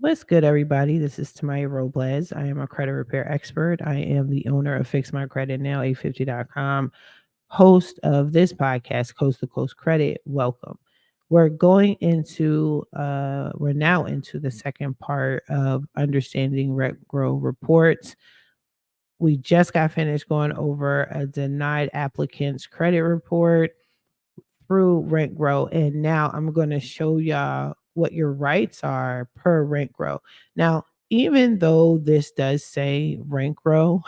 What's good, everybody? This is Tamiya Robles. I am a credit repair expert. I am the owner of Fix My Credit Now, 850.com, host of this podcast, Coast to Coast Credit. Welcome. We're now into the second part of understanding RentGrow reports. We just got finished going over a denied applicant's credit report through RentGrow, and now I'm going to show y'all what your rights are per RentGrow. Now, even though this does say RentGrow,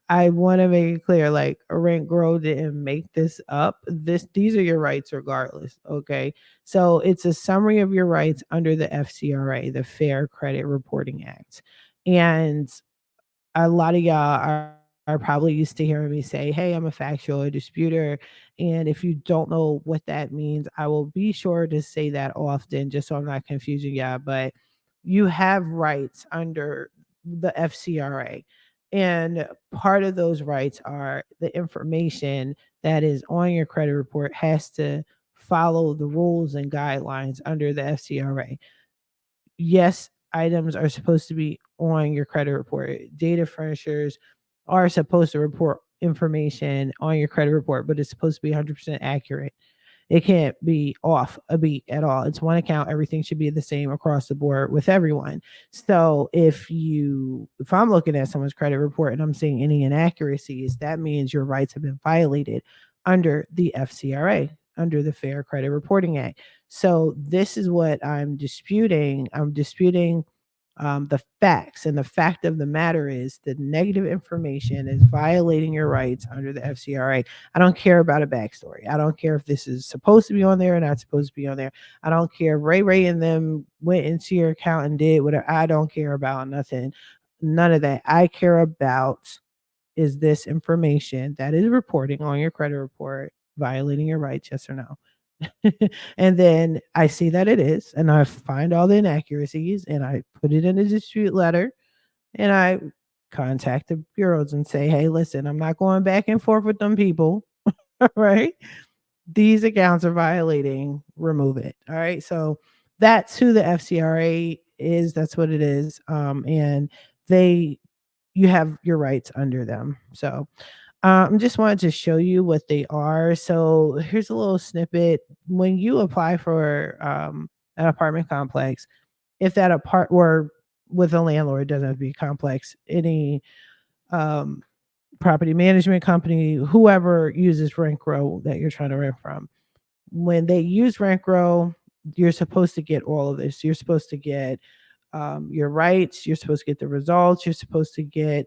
I want to make it clear, like RentGrow didn't make this up. These are your rights regardless. Okay, so it's a summary of your rights under the FCRA, the Fair Credit Reporting Act, and a lot of y'all are probably used to hearing me say, "Hey, I'm a factual disputer." And if you don't know what that means, I will be sure to say that often just so I'm not confusing y'all. But you have rights under the FCRA. And part of those rights are the information that is on your credit report has to follow the rules and guidelines under the FCRA. Yes, items are supposed to be on your credit report. Data furnishers are supposed to report information on your credit report, but it's supposed to be 100% accurate. It can't be off a beat at all. It's one account. Everything should be the same across the board with everyone. So if I'm looking at someone's credit report and I'm seeing any inaccuracies, that means your rights have been violated under the FCRA, under the Fair Credit Reporting Act. So this is what I'm disputing. I'm disputing the facts. And the fact of the matter is the negative information is violating your rights under the FCRA. I don't care about a backstory. I don't care if this is supposed to be on there or not supposed to be on there. I don't care if Ray and them went into your account and did whatever. I don't care about nothing. None of that. I care about is this information that is reporting on your credit report violating your rights, yes or no? And then I see that it is, and I find all the inaccuracies and I put it in a dispute letter and I contact the bureaus and say, hey, listen, I'm not going back and forth with them people. Right? These accounts are violating, remove it. All right. So that's who the FCRA is. That's what it is. And they, you have your rights under them. So just wanted to show you what they are. So here's a little snippet. When you apply for an apartment complex, if that or with a landlord, it doesn't have to be complex, any um, property management company, whoever uses RentGrow that you're trying to rent from, when they use RentGrow, you're supposed to get all of this. You're supposed to get your rights. You're supposed to get the results. You're supposed to get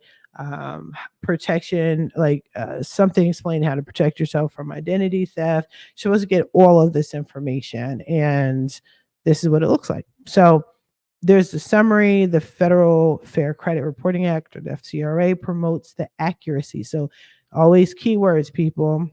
protection, like something explaining how to protect yourself from identity theft. You're supposed to get all of this information, and this is what it looks like. So there's the summary. The Federal Fair Credit Reporting Act, or the FCRA, promotes the accuracy. So always keywords, people.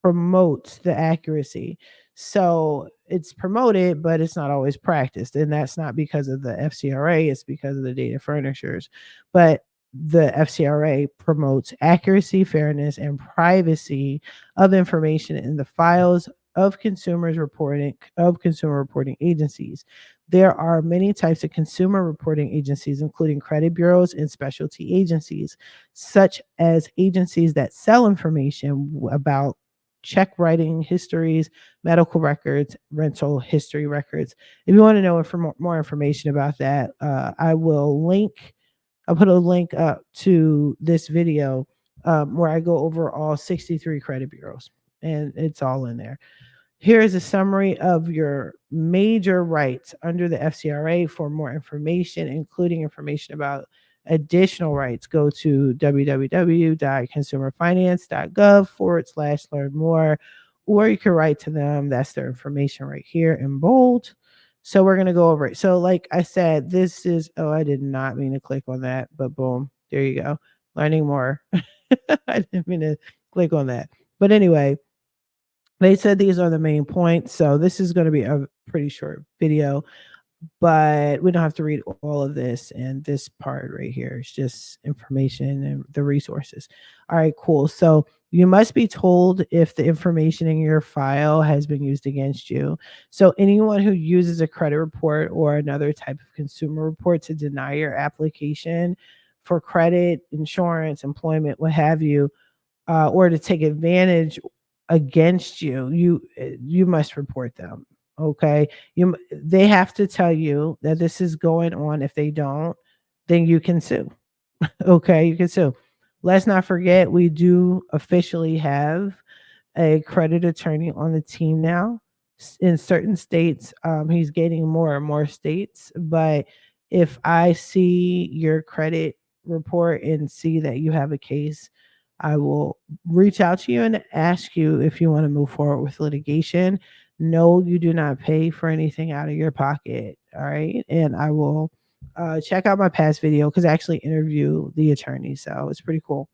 Promotes the accuracy. So it's promoted, but it's not always practiced. And that's not because of the FCRA, it's because of the data furnishers. But the FCRA promotes accuracy, fairness, and privacy of information in the files of consumer reporting agencies. There are many types of consumer reporting agencies, including credit bureaus and specialty agencies, such as agencies that sell information about check writing histories, medical records, rental history records. If you want to know more information about that, I'll put a link up to this video where I go over all 63 credit bureaus, and it's all in there. Here is a summary of your major rights under the FCRA. For more information, including information about additional rights, go to www.consumerfinance.gov/learn more, or you can write to them. That's their information right here in bold. So we're going to go over it. So like I said, this is, oh, I did not mean to click on that, but boom, there you go. Learning more. I didn't mean to click on that. But anyway, they said these are the main points. So this is going to be a pretty short video. but we don't have to read all of this. And this part right here is just information and the resources. All right, cool. So you must be told if the information in your file has been used against you. So anyone who uses a credit report or another type of consumer report to deny your application for credit, insurance, employment, what have you, or to take advantage against you, you must report them. Okay, they have to tell you that this is going on. If they don't, then you can sue. Okay, you can sue. Let's not forget we do officially have a credit attorney on the team now. In certain states, he's getting more and more states. But if I see your credit report and see that you have a case, I will reach out to you and ask you if you want to move forward with litigation. No, you do not pay for anything out of your pocket. All right. And I will check out my past video because I actually interview the attorney. So it's pretty cool.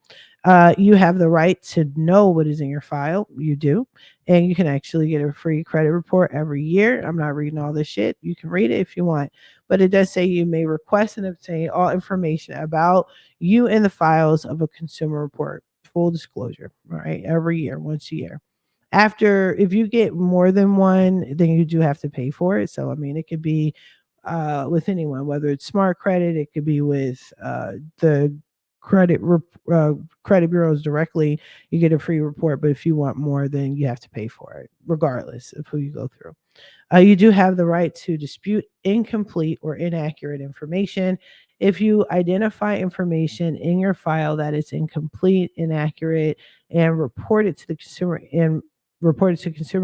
You have the right to know what is in your file. You do. And you can actually get a free credit report every year. I'm not reading all this shit. You can read it if you want. But it does say you may request and obtain all information about you in the files of a consumer report. Full disclosure, right? Every year, once a year. After, if you get more than one, then you do have to pay for it. So, I mean, it could be with anyone, whether it's Smart Credit, it could be with the credit credit bureaus directly. You get a free report, but if you want more, then you have to pay for it, regardless of who you go through. You do have the right to dispute incomplete or inaccurate information. If you identify information in your file that is incomplete, inaccurate, and report it to consumer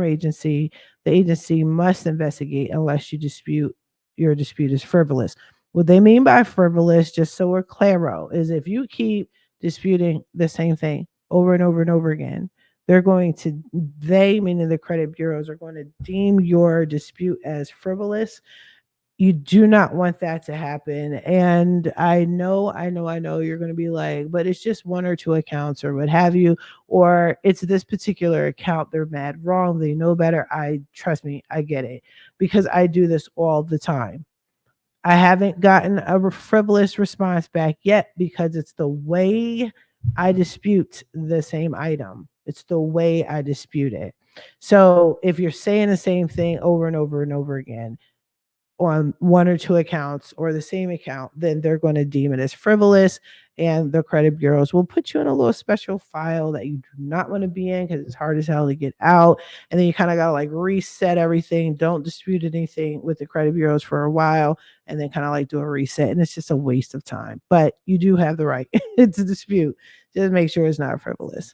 agency, the agency must investigate unless your dispute is frivolous. What they mean by frivolous, just so we're claro, is if you keep disputing the same thing over and over and over again, they're going to, they, meaning the credit bureaus, are going to deem your dispute as frivolous. You do not want that to happen. And I know you're going to be like, but it's just one or two accounts or what have you, or it's this particular account. They're mad wrong. They know better. Trust me, I get it because I do this all the time. I haven't gotten a frivolous response back yet because it's the way I dispute the same item. It's the way I dispute it. So if you're saying the same thing over and over and over again, on one or two accounts or the same account, then they're going to deem it as frivolous. And the credit bureaus will put you in a little special file that you do not want to be in because it's hard as hell to get out. And then you kind of got to like reset everything. Don't dispute anything with the credit bureaus for a while and then kind of like do a reset. And it's just a waste of time. But you do have the right to dispute. Just make sure it's not frivolous.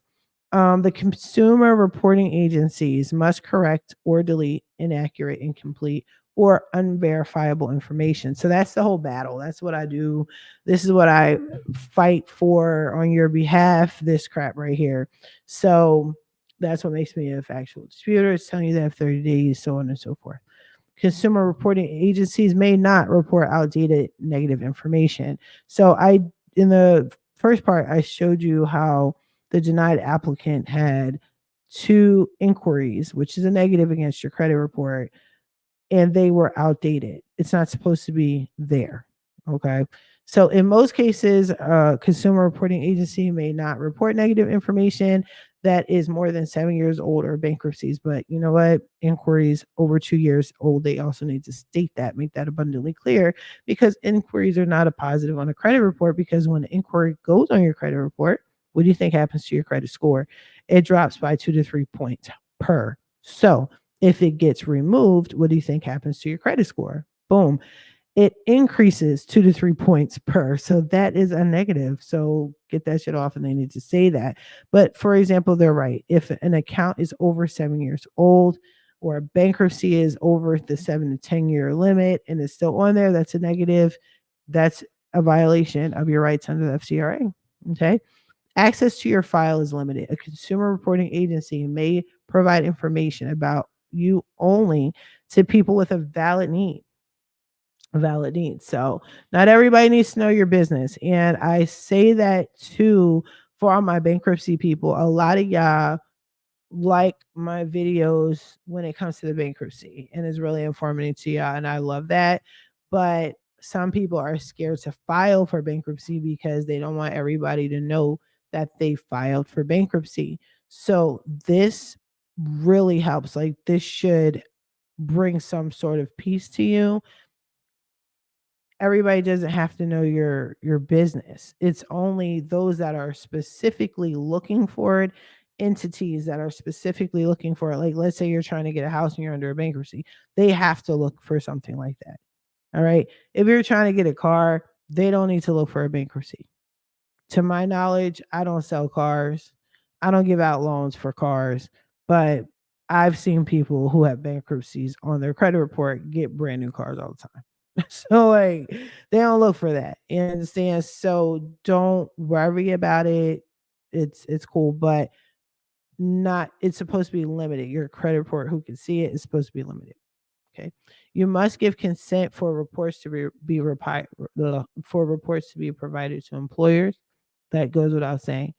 The consumer reporting agencies must correct or delete inaccurate, incomplete, or unverifiable information. So that's the whole battle. That's what I do. This is what I fight for on your behalf, this crap right here. So that's what makes me a factual disputer. It's telling you that 30 days, so on and so forth. Consumer reporting agencies may not report outdated negative information. So in the first part, I showed you how the denied applicant had two inquiries, which is a negative against your credit report, and they were outdated. It's not supposed to be there. Okay. So in most cases, a consumer reporting agency may not report negative information that is more than 7 years old or bankruptcies. But you know what? Inquiries over 2 years old, they also need to state that, make that abundantly clear, because inquiries are not a positive on a credit report. Because when an inquiry goes on your credit report, what do you think happens to your credit score? It drops by 2 to 3 points per. So if it gets removed, what do you think happens to your credit score? Boom. It increases 2 to 3 points per. So that is a negative. So get that shit off, and they need to say that. But for example, they're right. If an account is over 7 years old or bankruptcy is over the 7 to 10 year limit and it's still on there, that's a negative. That's a violation of your rights under the FCRA. Okay. Access to your file is limited. A consumer reporting agency may provide information about you only to people with a valid need. So not everybody needs to know your business. And I say that too for all my bankruptcy people. A lot of y'all like my videos when it comes to the bankruptcy, and it's really informative to y'all, and I love that. but some people are scared to file for bankruptcy because they don't want everybody to know that they filed for bankruptcy. So this really helps. Like, this should bring some sort of peace to you. Everybody doesn't have to know your business. It's only those that are specifically looking for it, entities that are specifically looking for it. Like, let's say you're trying to get a house and you're under a bankruptcy. They have to look for something like that. All right. If you're trying to get a car, they don't need to look for a bankruptcy. To my knowledge, I don't sell cars. I don't give out loans for cars, but I've seen people who have bankruptcies on their credit report get brand new cars all the time. So, like, they don't look for that. You understand? So don't worry about it. It's cool, but not it's supposed to be limited. Your credit report, who can see it, is supposed to be limited. Okay. You must give consent for reports to for reports to be provided to employers. That goes without saying.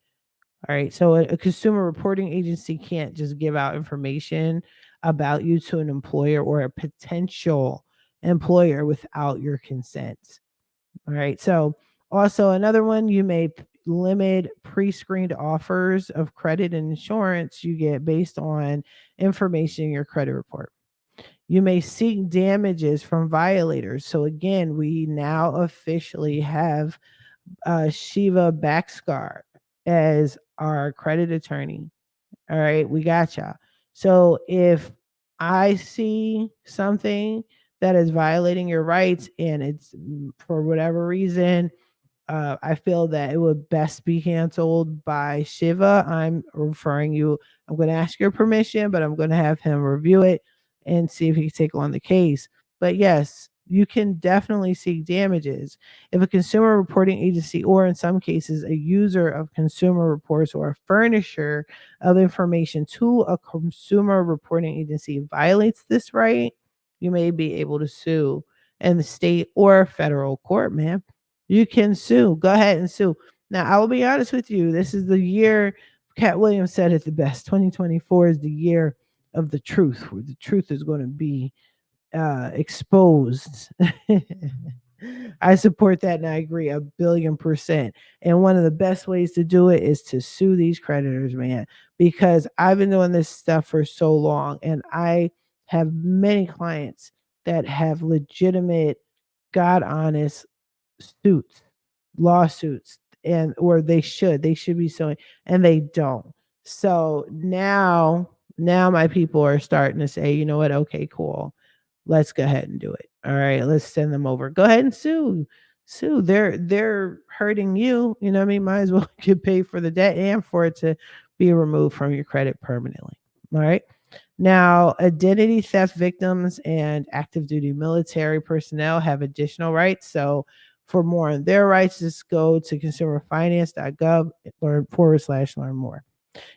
All right. So a consumer reporting agency can't just give out information about you to an employer or a potential employer without your consent. All right. So also another one, you may limit pre-screened offers of credit and insurance you get based on information in your credit report. You may seek damages from violators. So again, we now officially have Shiva Baxkar as our credit attorney. All right, we got y'all. So if I see something that is violating your rights and it's for whatever reason, I feel that it would best be handled by Shiva. I'm referring you. I'm going to ask your permission, but I'm going to have him review it and see if he can take on the case. But yes, you can definitely seek damages. If a consumer reporting agency, or in some cases, a user of consumer reports or a furnisher of information to a consumer reporting agency violates this right, you may be able to sue in the state or federal court, man. You can sue. Go ahead and sue. Now, I will be honest with you. This is the year, Cat Williams said it the best. 2024 is the year of the truth, where the truth is going to be exposed. I support that and I agree 1,000,000,000%. And one of the best ways to do it is to sue these creditors, man, because I've been doing this stuff for so long and I have many clients that have legitimate, God honest suits, lawsuits, and or they should be suing, and they don't. So now my people are starting to say, you know what, okay, cool, let's go ahead and do it. All right, let's send them over. Go ahead and sue. They're hurting you. You know what I mean? Might as well get paid for the debt and for it to be removed from your credit permanently. All right. Now, identity theft victims and active duty military personnel have additional rights. So, for more on their rights, just go to consumerfinance.gov, learn more.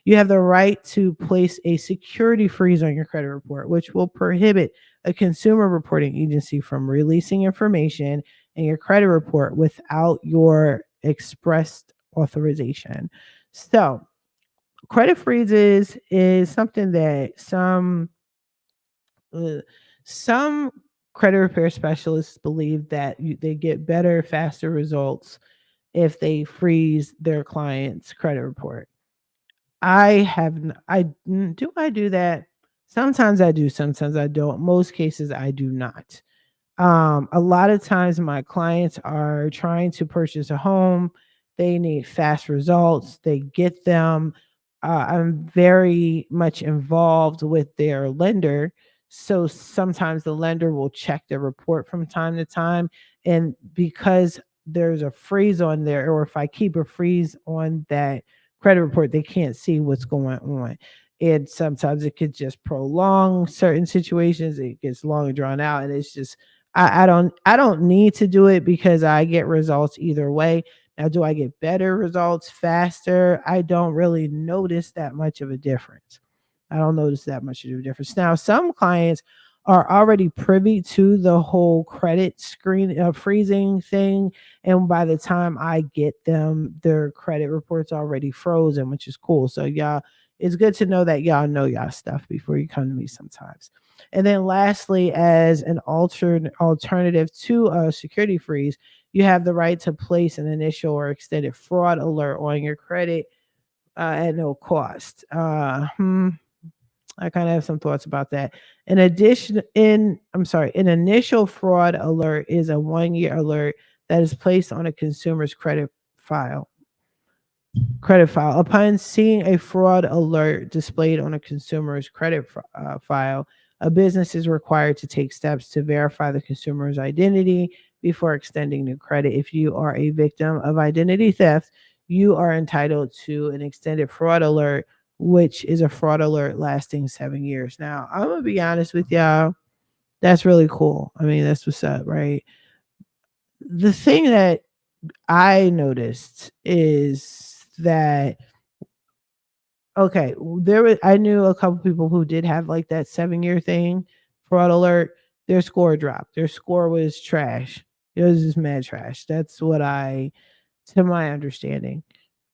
You have the right to place a security freeze on your credit report, which will prohibit a consumer reporting agency from releasing information in your credit report without your expressed authorization. So, credit freezes is something that uh, some credit repair specialists believe that they get better, faster results if they freeze their client's credit report. I have do I do that? Sometimes I do, sometimes I don't. Most cases I do not. A lot of times my clients are trying to purchase a home. They need fast results. They get them. I'm very much involved with their lender. So sometimes the lender will check their report from time to time. And because there's a freeze on there, or if I keep a freeze on that credit report, they can't see what's going on. And sometimes it could just prolong certain situations. It gets long and drawn out. And it's just I don't need to do it because I get results either way. Now, do I get better results faster? I don't really notice that much of a difference. I don't notice that much of a difference. Now, some clients are already privy to the whole credit screen freezing thing, and by the time I get them, their credit report's already frozen, which is cool. So, yeah, it's good to know that y'all know y'all stuff before you come to me sometimes. And then lastly, as an alternative to a security freeze, you have the right to place an initial or extended fraud alert on your credit at no cost. I kind of have some thoughts about that. An initial fraud alert is a 1 year alert that is placed on a consumer's file credit file. Upon seeing a fraud alert displayed on a consumer's file, a business is required to take steps to verify the consumer's identity before extending the credit. If you are a victim of identity theft, you are entitled to an extended fraud alert, which is a fraud alert lasting 7 years. Now, I'm going to be honest with y'all. That's really cool. I mean, that's what's up, right? The thing that I noticed is that I knew a couple people who did have like that 7 year thing, fraud alert. Their score dropped. Their score was trash. It was just mad trash. That's what to my understanding.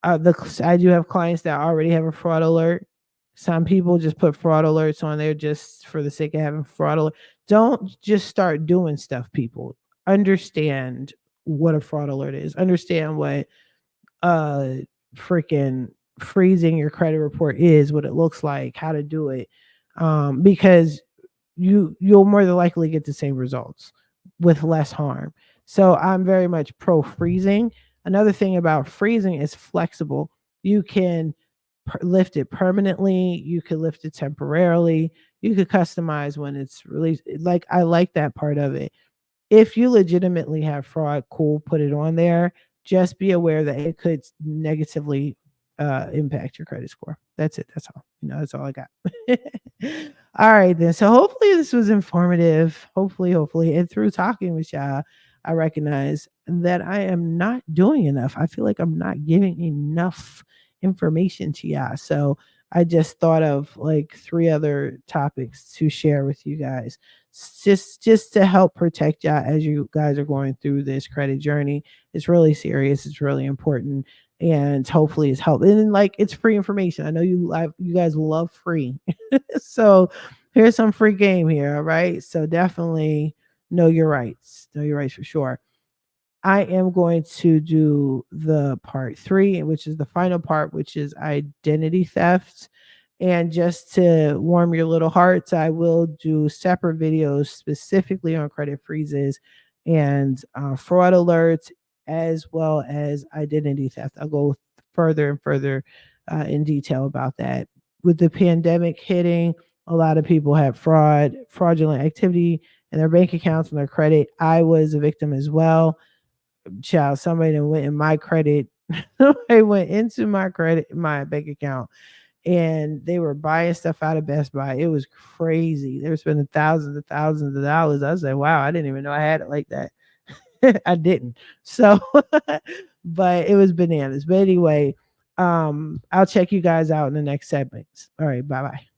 I do have clients that already have a fraud alert. Some people just put fraud alerts on there just for the sake of having fraud alert. Don't just start doing stuff, people. Understand what a fraud alert is. Understand what uh freaking freezing your credit report is, what it looks like, how to do it. Because you'll more than likely get the same results with less harm. So I'm very much pro freezing. Another thing about freezing is flexible. You can lift it permanently, you could lift it temporarily, you could customize when it's released. Like, I like that part of it. If you legitimately have fraud, cool, put it on there. Just be aware that it could negatively impact your credit score. That's it. That's all. That's all I got. All right, then. So hopefully this was informative. Hopefully. And through talking with y'all, I recognize that I am not doing enough. I feel like I'm not giving enough information to y'all. So I just thought of like 3 other topics to share with you guys. Just to help protect y'all as you guys are going through this credit journey. It's really serious. It's really important, and hopefully it's helpful. And like, it's free information. I know you guys love free. So here's some free game here. All right. So definitely know your rights. Know your rights for sure. I am going to do the part 3, which is the final part, which is identity theft. And just to warm your little hearts, I will do separate videos specifically on credit freezes and fraud alerts, as well as identity theft. I'll go further and further in detail about that. With the pandemic hitting, a lot of people had fraudulent activity in their bank accounts and their credit. I was a victim as well. Child, somebody that went in my credit, they went into my bank account, and they were buying stuff out of Best Buy. It was crazy. They were spending thousands and thousands of dollars. I was like, wow, I didn't even know I had it like that. I didn't. So, but it was bananas. But anyway, I'll check you guys out in the next segments. All right, bye bye.